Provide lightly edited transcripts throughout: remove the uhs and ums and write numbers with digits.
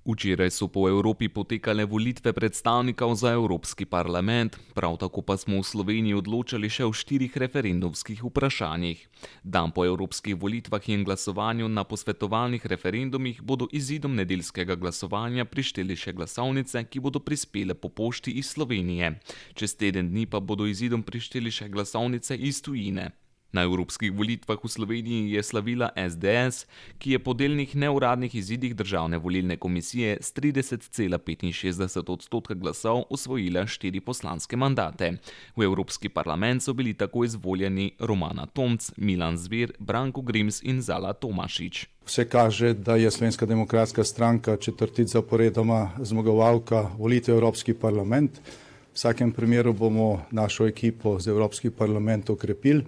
Včeraj so po Evropi potekale volitve predstavnikov za Evropski parlament, prav tako pa smo v Sloveniji odločali še o 4 referendumskih vprašanjih. Dan po evropskih volitvah in glasovanju na posvetovalnih referendumih bodo izidom nedeljskega glasovanja prišteli še glasovnice, ki bodo prispele po pošti iz Slovenije. Čez teden dni pa bodo izidom prišteli še glasovnice iz tujine. Na evropskih volitvah v Sloveniji je slavila SDS, ki je po delnih neuradnih izidih Državne volilne komisije s 30,65% glasov osvojila 4 poslanske mandate. V Evropski parlament so bili tako izvoljeni Romana Tomc, Milan Zver, Branko Grims in Zala Tomašič. Vse kaže, da je Slovenska demokratska stranka četrtič zaporedoma zmagovalka volitev v Evropski parlament. V vsakem primeru bomo našo ekipo z Evropski parlament okrepili.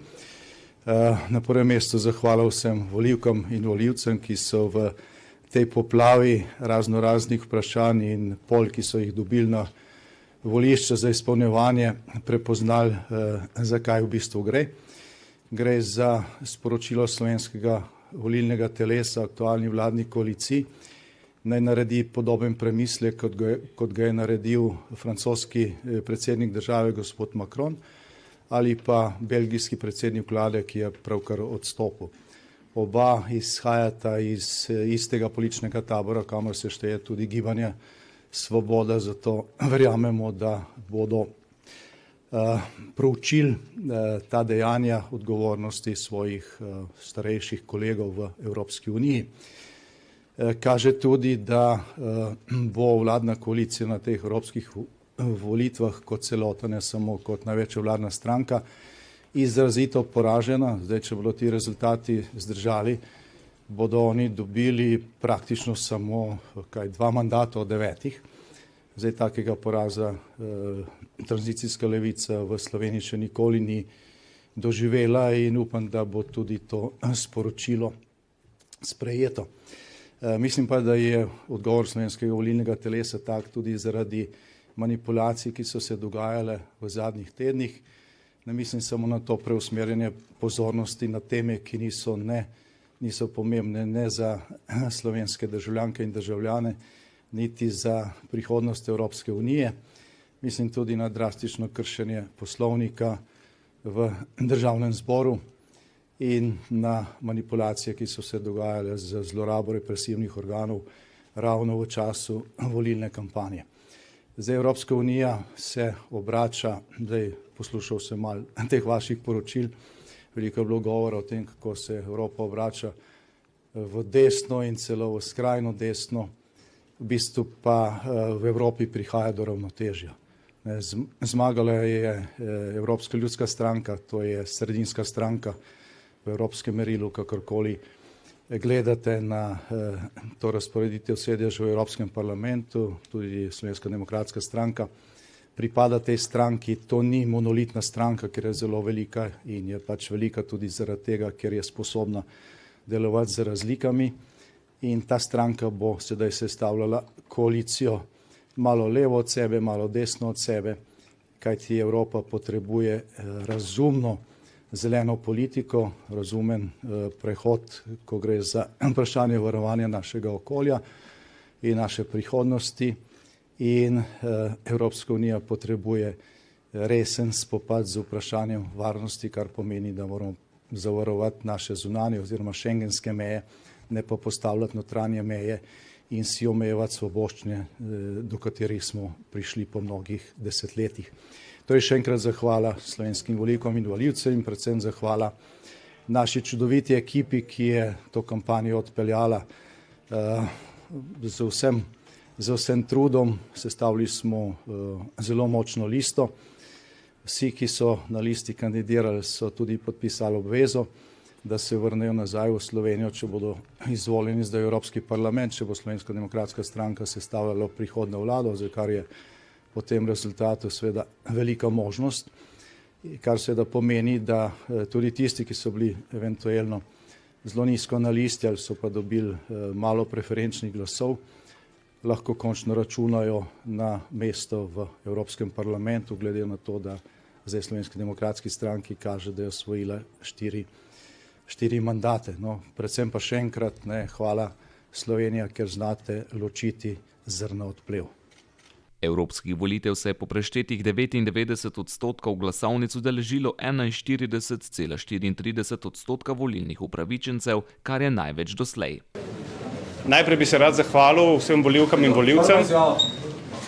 Na prvem mestu zahvala vsem volivkam in volivcem, ki so v tej poplavi raznoraznih vprašanj in pol, ki so jih dobili na volišče za izpolnjevanje, prepoznali, zakaj v bistvu gre. Gre za sporočilo slovenskega volilnega telesa aktualni vladni koaliciji, naj naredi podoben premislek, kot ga je naredil francoski predsednik države gospod Macron, ali pa belgijski predsednik vlade, ki je pravkar odstopil. Oba izhajata iz istega političnega tabora, kamor se šteje tudi gibanje Svoboda, zato verjamemo, da bodo proučili ta dejanja odgovornosti svojih starejših kolegov v Evropski uniji. Kaže tudi, da bo vladna koalicija na teh evropskih volitvah kot celota, ne samo kot največja vladna stranka, izrazito poražena. Zdaj, če bodo ti rezultati zdržali, bodo oni dobili praktično samo 2 mandata od 9. Zdaj, takega poraza tranzicijska levica v Sloveniji še nikoli ni doživela in upam, da bo tudi to sporočilo sprejeto. Mislim pa, da je odgovor slovenskega volilnega telesa tak tudi zaradi manipulacij, ki so se dogajale v zadnjih tednih. Ne mislim samo na to preusmerjanje pozornosti na teme, ki niso pomembne ne za slovenske državljanke in državljane, niti za prihodnost Evropske unije. Mislim tudi na drastično kršenje poslovnika v državnem zboru in na manipulacije, ki so se dogajale z zlorabo represivnih organov ravno v času volilne kampanje. Zdaj Evropska unija se obrača, zdaj poslušal sem malo teh vaših poročil, veliko je bilo govora o tem, kako se Evropa obrača v desno in celo v skrajno desno, v bistvu pa v Evropi prihaja do ravnotežja. Zmagala je Evropska ljudska stranka, to je sredinska stranka v evropskem merilu, kakorkoli gledate na to razporeditev sedežev v Evropskem parlamentu, tudi Slovenska demokratska stranka pripada tej stranki. To ni monolitna stranka, ker je zelo velika in je pač velika tudi zaradi tega, ker je sposobna delovati z razlikami. In ta stranka bo sedaj sestavljala koalicijo malo levo od sebe, malo desno od sebe, kajti Evropa potrebuje razumno zeleno politiko, razumen prehod, ko gre za vprašanje varovanja našega okolja in naše prihodnosti. In Evropska unija potrebuje resen spopad z vprašanjem varnosti, kar pomeni, da moramo zavarovati naše zunanje oziroma šengenske meje, ne pa postavljati notranje meje in si omejevati svoboščine, do katerih smo prišli po mnogih desetletjih. Torej še enkrat zahvala slovenskim volivkam in volivcem in predvsem zahvala naši čudoviti ekipi, ki je to kampanjo odpeljala z vsem trudom. Sestavili smo zelo močno listo. Vsi, ki so na listi kandidirali, so tudi podpisali obvezo, da se vrnejo nazaj v Slovenijo, če bodo izvoljeni zdaj v Evropski parlament, če bo Slovenska demokratska stranka sestavljala prihodnjo vlado, za kar je po tem rezultatu seveda velika možnost, kar seveda pomeni, da tudi tisti, ki so bili eventualno zelo nizko na listi ali so pa dobili malo preferenčnih glasov, lahko končno računajo na mesto v Evropskem parlamentu, glede na to, da zdaj Slovenski demokratski stranki kaže, da je osvojila 4 mandate. No, predvsem pa še enkrat hvala Slovenija, ker znate ločiti zrno od plev. Evropskih volitev se je po preštetih 99% glasovnic udeležilo 41,34% volilnih upravičencev, kar je največ doslej. Najprej bi se rad zahvalil vsem volivkam in volivcem,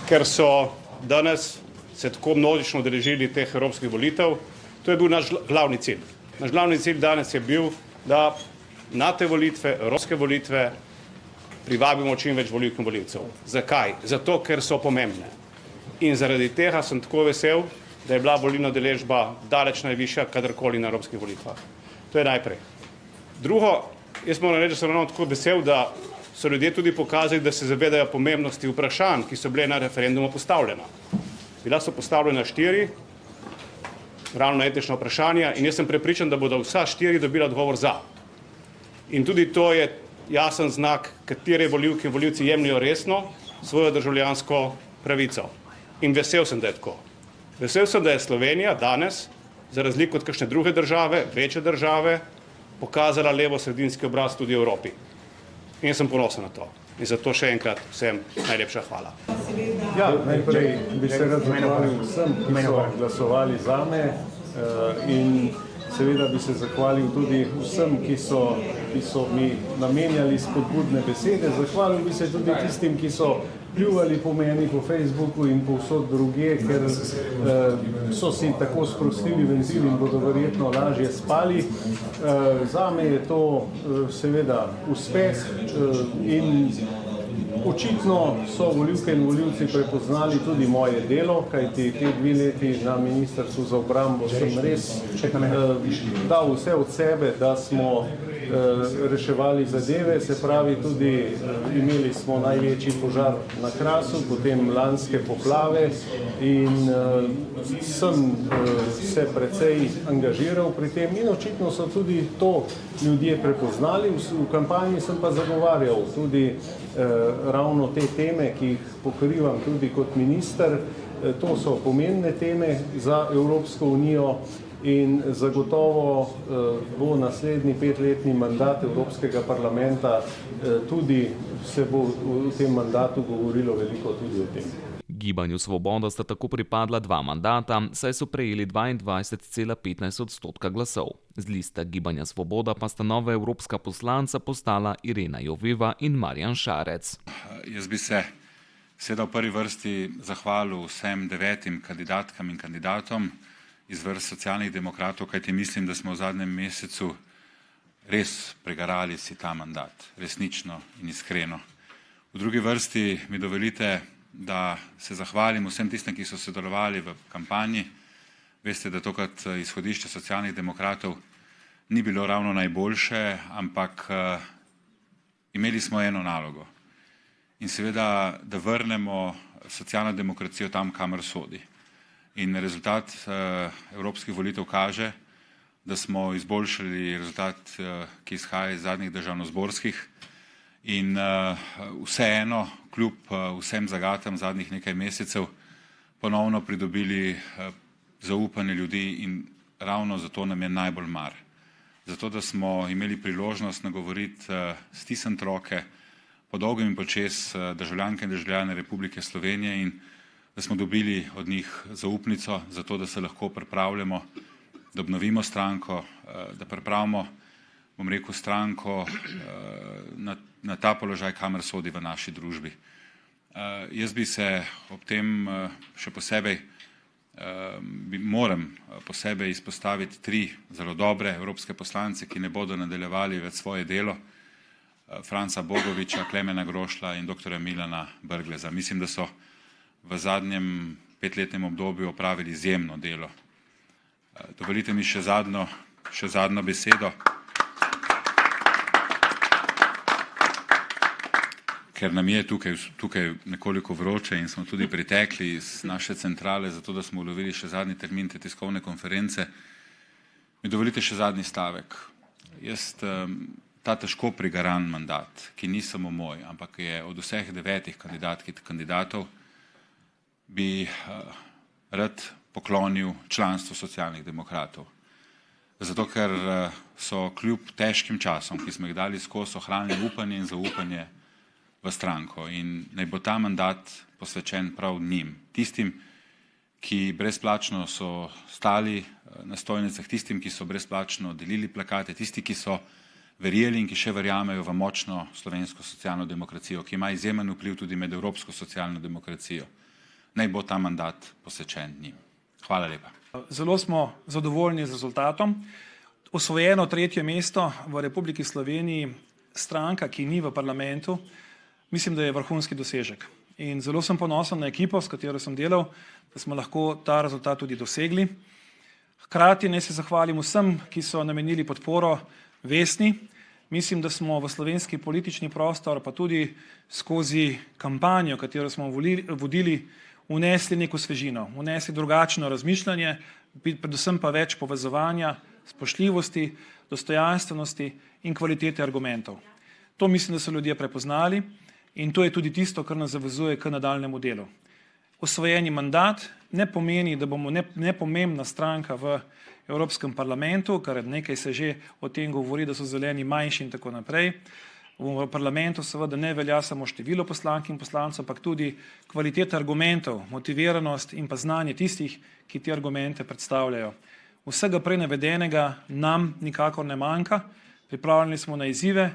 ker so danes se tako množično udeležili teh evropskih volitev. To je bil naš glavni cilj. Naš glavni cilj danes je bil, da na te volitve, evropske volitve, privabimo čim več volivk in volivcev. Zakaj? Zato, ker so pomembne. In zaradi tega sem tako vesel, da je bila volilna udeležba daleč najvišja kadarkoli na evropskih volitvah. To je najprej. Drugo, jaz moram reči, da sem ravno tako vesel, da so ljudje tudi pokazali, da se zavedajo pomembnosti vprašanj, ki so bile na referendumu postavljena. Bila so postavljena 4, ravno etična vprašanja, in jaz sem prepričan, da bodo vsa 4 dobila odgovor za. In tudi to je jasen znak, katere volivke in volivci jemljajo resno svojo državljansko pravico. In vesel sem, da je tako. Vesel sem, da je Slovenija danes, za razliko od kakšne druge države, večje države, pokazala levo-sredinski obraz tudi v Evropi. In sem ponosen na to. In zato še enkrat vsem najlepša hvala. Ja, najprej bi se rad zahvalil vsem, ki so glasovali zame, in seveda bi se zahvalil tudi vsem, ki so mi namenjali spodbudne besede. Zahvalil bi se tudi tistim, ki so pljuvali po meni po Facebooku in povsod drugje, ker so si tako sprostili ventil in bodo verjetno lažje spali. Zame je to seveda uspeh in očitno so volivke in volivci prepoznali tudi moje delo, kajti te 2 leti na Ministrstvu za obrambo sem res dal vse od sebe, da smo reševali zadeve, se pravi tudi imeli smo največji požar na Krasu, potem lanske poplave in sem se precej angažiral pri tem in očitno so tudi to ljudje prepoznali. V kampanji sem pa zagovarjal tudi ravno te teme, ki jih pokrivam tudi kot minister. To so pomembne teme za Evropsko unijo in zagotovo bo naslednji 5-letni mandat Evropskega parlamenta tudi se bo v tem mandatu govorilo veliko tudi o tem. Gibanju Svoboda sta tako pripadla 2 mandata, saj so prejeli 22,15% glasov. Z liste Gibanja Svoboda pa sta nova evropska poslanca postala Irena Joveva in Marjan Šarec. Jaz bi se seveda v prvi vrsti zahvalil vsem 9 kandidatkam in kandidatom iz vrst Socialnih demokratov, kajti mislim, da smo v zadnjem mesecu res pregarali si ta mandat, resnično in iskreno. V drugi vrsti mi dovolite, da se zahvalim vsem tistim, ki so sodelovali v kampanji. Veste, da tokrat izhodišče Socialnih demokratov ni bilo ravno najboljše, ampak imeli smo eno nalogo. In seveda, da vrnemo socialno demokracijo tam, kamor sodi. In rezultat evropskih volitev kaže, da smo izboljšali rezultat, ki izhaja iz zadnjih državnozborskih. In vseeno, kljub vsem zagatam zadnjih nekaj mesecev, ponovno pridobili zaupanje ljudi in ravno zato nam je najbolj mar. Zato, da smo imeli priložnost nagovoriti stisniti roke po dolgem in počez državljanke in državljane Republike Slovenije in da smo dobili od njih zaupnico, zato da se lahko pripravljamo, da obnovimo stranko, da pripravimo, bom rekel, stranko na ta položaj, kamor sodi v naši družbi. Jaz bi se ob tem še posebej, moram posebej izpostaviti 3 zelo dobre evropske poslance, ki ne bodo nadaljevali več svoje delo, Franca Bogoviča, Klemena Grošlja in dr. Milana Brgleza. Mislim, da so v zadnjem 5-letnem obdobju opravili izjemno delo. Dovolite mi še zadnjo besedo, ker nam je tukaj nekoliko vroče in smo tudi pritekli iz naše centrale, zato da smo ulovili še zadnji termin te tiskovne konference. Mi dovolite še zadnji stavek. Jaz ta težko prigaran mandat, ki ni samo moj, ampak je od vseh 9 kandidatov, bi rad poklonil članstvu Socialnih demokratov. zato ker so kljub težkim časom, ki smo jih dali skozi, ohranili upanje in zaupanje v stranko. In naj bo ta mandat posvečen prav njim, tistim, ki brezplačno so stali na stojnicah, tistim, ki so brezplačno delili plakate, tisti, ki so verjeli in ki še verjamejo v močno slovensko socialno demokracijo, ki ima izjemen vpliv tudi med evropsko socialno demokracijo. Naj bo ta mandat posvečen njim. Hvala lepa. Zelo smo zadovoljni z rezultatom. Osvojeno 3. mesto v Republiki Sloveniji, stranka, ki ni v parlamentu, mislim, da je vrhunski dosežek. In zelo sem ponosen na ekipo, s katero sem delal, da smo lahko ta rezultat tudi dosegli. Hkrati naj se zahvalim vsem, ki so namenili podporo Vesni. Mislim, da smo v slovenski politični prostor, pa tudi skozi kampanjo, katero smo vodili, vnesli neko svežino, vnesli drugačno razmišljanje, predvsem pa več povezovanja, spoštljivosti, dostojanstvenosti in kvalitete argumentov. To mislim, da so ljudje prepoznali in to je tudi tisto, kar nas zavezuje k nadaljnemu delu. Osvojeni mandat ne pomeni, da bomo nepomembna stranka v Evropskem parlamentu, kar nekaj se že o tem govori, da so zeleni manjši in tako naprej. V parlamentu seveda ne velja samo število poslank in poslancev, ampak tudi kvaliteta argumentov, motiviranost in pa znanje tistih, ki te argumente predstavljajo. Vsega prej navedenega nam nikakor ne manjka, pripravljeni smo na izzive,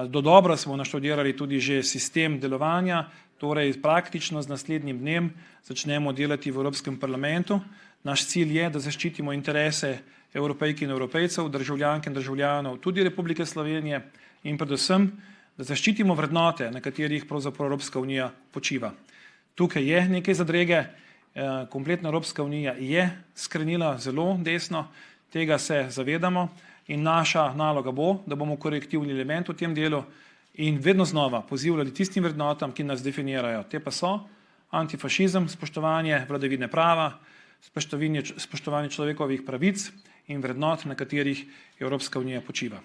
dodobra smo naštudirali tudi že sistem delovanja, torej praktično z naslednjim dnem začnemo delati v Evropskem parlamentu. Naš cilj je, da zaščitimo interese Evropejk in Evropejcev, državljank in državljanov, tudi Republike Slovenije in predvsem, da zaščitimo vrednote, na katerih pravzaprav Evropska unija počiva. Tukaj je nekaj zadrege, kompletna Evropska unija je skrenila zelo desno, tega se zavedamo in naša naloga bo, da bomo korektivni element v tem delu in vedno znova pozivljali tistim vrednotam, ki nas definirajo. Te pa so antifašizem, spoštovanje vladavine prava, spoštovanje človekovih pravic in vrednot, na katerih Evropska unija počiva.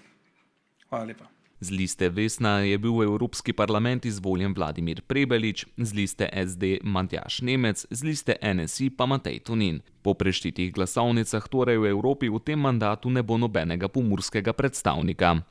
Hvala lepa. Z liste Vesna je bil v Evropski parlament izvoljen Vladimir Prebelič, z liste SD Matjaž Nemec, z liste NSI pa Matej Tonin. Po preštitih glasovnicah torej v Evropi v tem mandatu ne bo nobenega pomurskega predstavnika.